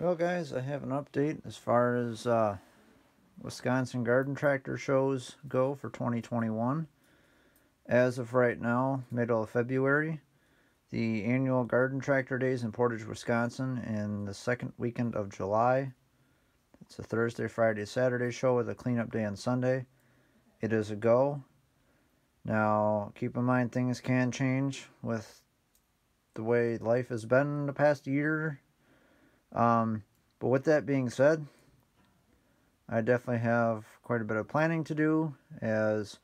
Well, guys, I have an update as far as Wisconsin garden tractor shows go for 2021. As of right now, middle of February, the annual Garden Tractor Days in Portage, Wisconsin, in the second weekend of July. It's a Thursday, Friday, Saturday show with a cleanup day on Sunday. It is a go. Now, keep in mind things can change with the way life has been the past year. But with that being said, I definitely have quite a bit of planning to do, as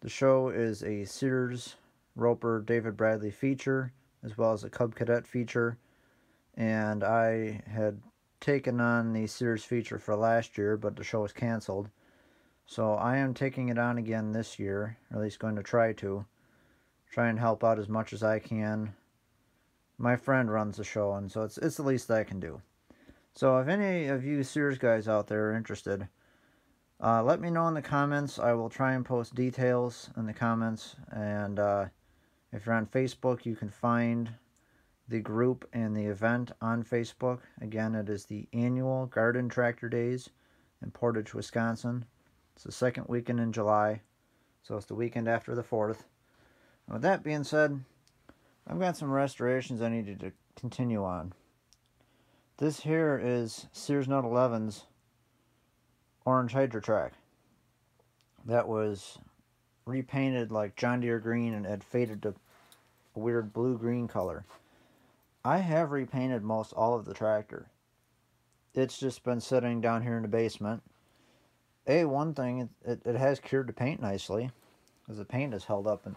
the show is a Sears Roper David Bradley feature as well as a Cub Cadet feature, and I had taken on the Sears feature for last year, but the show was canceled. So I am taking it on again this year, or at least going to try and help out as much as I can. My friend runs the show, and so it's the least I can do. So if any of you Sears guys out there are interested, let me know in the comments. I will try and post details in the comments. And if you're on Facebook, you can find the group and the event on Facebook. Again, it is the annual Garden Tractor Days in Portage, Wisconsin. It's the second weekend in July, so it's the weekend after the 4th. And with that being said, I've got some restorations I needed to continue on. This here is Sears Note 11's orange Hydro-Trac. That was repainted like John Deere green and had faded to a weird blue-green color. I have repainted most all of the tractor. It's just been sitting down here in the basement. One thing, it has cured the paint nicely, because the paint is held up in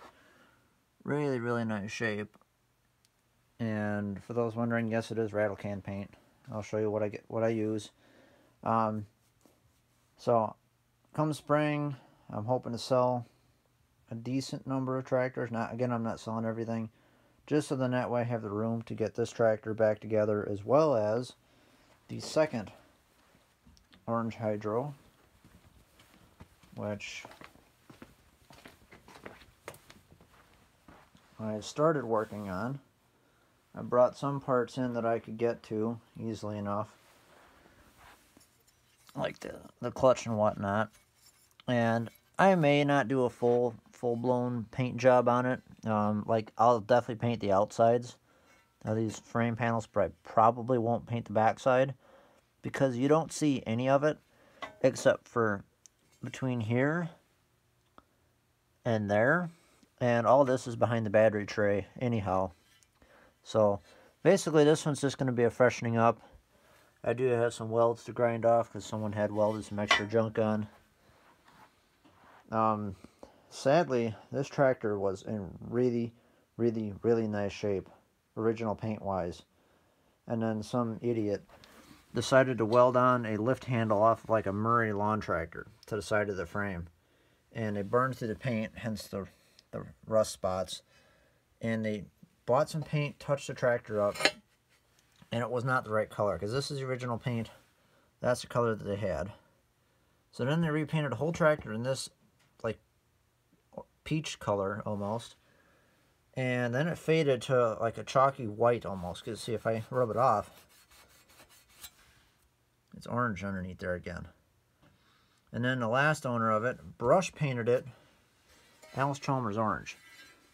really, really nice shape. And for those wondering, yes, it is rattle can paint. I'll show you what I use. So come spring, I'm hoping to sell a decent number of tractors. I'm not selling everything, just so then that way I have the room to get this tractor back together, as well as the second orange Hydro, which I started working on. I brought some parts in that I could get to easily enough, like the clutch and whatnot. And I may not do a full-blown paint job on it. Like, I'll definitely paint the outsides of these frame panels, but I probably won't paint the backside, because you don't see any of it except for between here and there, and all this is behind the battery tray anyhow. So basically this one's just going to be a freshening up. I do have some welds to grind off because someone had welded some extra junk on. Sadly, this tractor was in really, really, really nice shape, original paint wise, and then some idiot decided to weld on a lift handle off like a Murray lawn tractor to the side of the frame, and it burned through the paint, hence the rust spots. And they bought some paint, touched the tractor up, and it was not the right color, because this is the original paint. That's the color that they had. So then they repainted the whole tractor in this like peach color almost, and then it faded to like a chalky white almost, because see, if I rub it off, it's orange underneath there again. And then the last owner of it brush painted it Allis-Chalmers orange.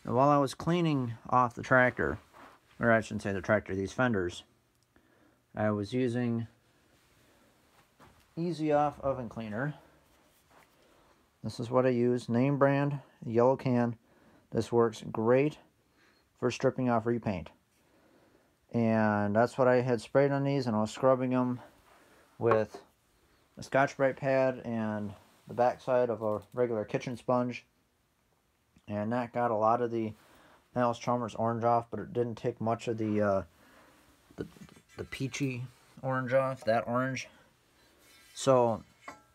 And while I was cleaning off the tractor, or I shouldn't say the tractor, these fenders, I was using Easy Off oven cleaner. This is what I use, name brand, yellow can. This works great for stripping off repaint. And that's what I had sprayed on these, and I was scrubbing them with a Scotch-Brite pad and the backside of a regular kitchen sponge. And that got a lot of the Allis-Chalmers orange off, but it didn't take much of the peachy orange off, that orange. So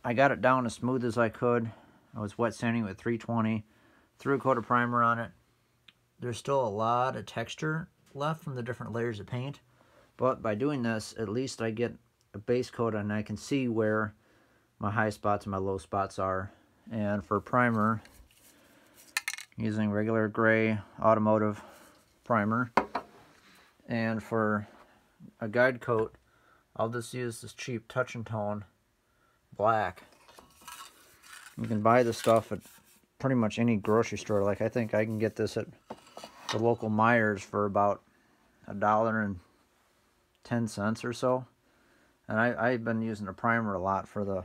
I got it down as smooth as I could. I was wet sanding with 320, threw a coat of primer on it. There's still a lot of texture left from the different layers of paint, but by doing this, at least I get a base coat and I can see where my high spots and my low spots are. And for primer, using regular gray automotive primer, and for a guide coat, I'll just use this cheap Touch and Tone black. You can buy this stuff at pretty much any grocery store. Like, I think I can get this at the local Myers for about $1.10 or so. And I've been using a primer a lot for the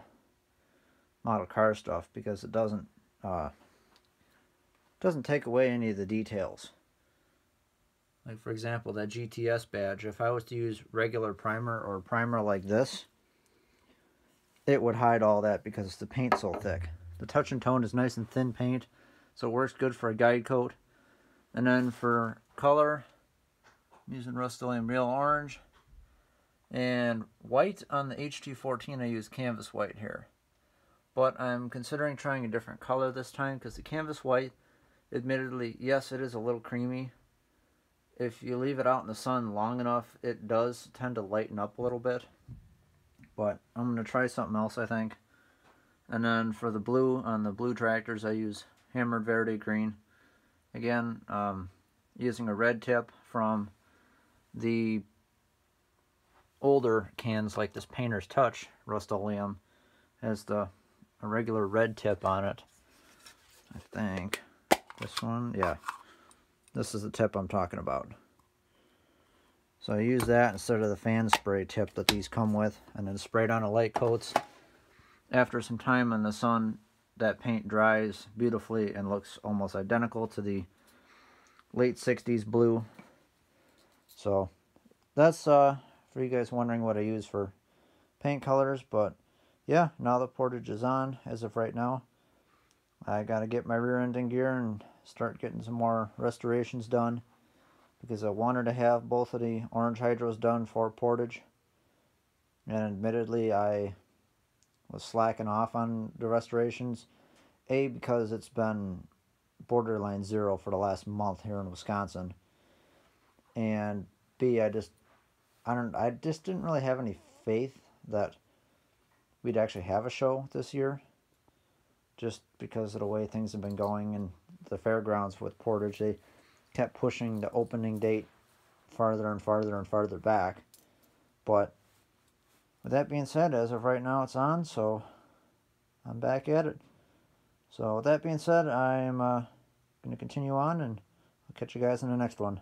model car stuff because it doesn't take away any of the details. Like, for example, that GTS badge, if I was to use regular primer or primer like this, it would hide all that because the paint's so thick. The Touch and Tone is nice and thin paint, so it works good for a guide coat. And then for color, I'm using Rust-Oleum Real Orange. And white on the HT14, I use Canvas White here. But I'm considering trying a different color this time because the Canvas White, admittedly, yes, it is a little creamy. If you leave it out in the sun long enough, it does tend to lighten up a little bit. But I'm going to try something else, I think. And then for the blue, on the blue tractors, I use Hammered Verde Green. Again, using a red tip from the older cans like this Painter's Touch Rust-Oleum has a regular red tip on it. I think this one, yeah, this is the tip I'm talking about. So I use that instead of the fan spray tip that these come with, and then spray it on the light coats. After some time in the sun, that paint dries beautifully and looks almost identical to the late 60s blue. So that's for you guys wondering what I use for paint colors. But yeah, now the portage is on as of right now. I gotta get my rear end in gear and start getting some more restorations done, because I wanted to have both of the orange hydros done for portage, and admittedly I was slacking off on the restorations. A, because it's been borderline zero for the last month here in Wisconsin, and B, I just didn't really have any faith that we'd actually have a show this year, just because of the way things have been going. And the fairgrounds with portage, they kept pushing the opening date farther and farther and farther back. But with that being said, as of right now, it's on, so I'm back at it. So with that being said, I'm going to continue on, and I'll catch you guys in the next one.